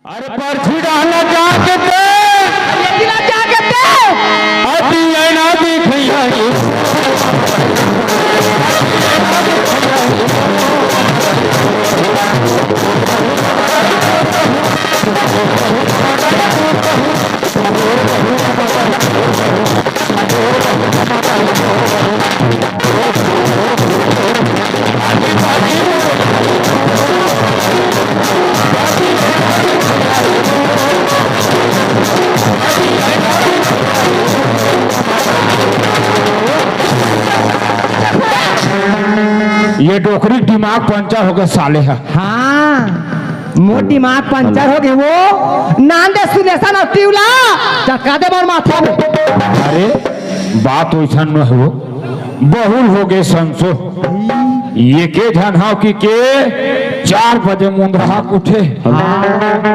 अरे पर्ची डालना क्या कहते ये क्या कहते अति ऐना दिखैया ये डोकरी दिमाग पंचर हो गए साले है। हाँ मोर दिमाग पंचर हो गए वो नान दे सुलेशन और टिवला चका दे मोर माथा में। अरे बात वैसा न हो बहुल हो गए संसो ये के झन हाव की के 4 बजे मुंदरा उठे। हाँ।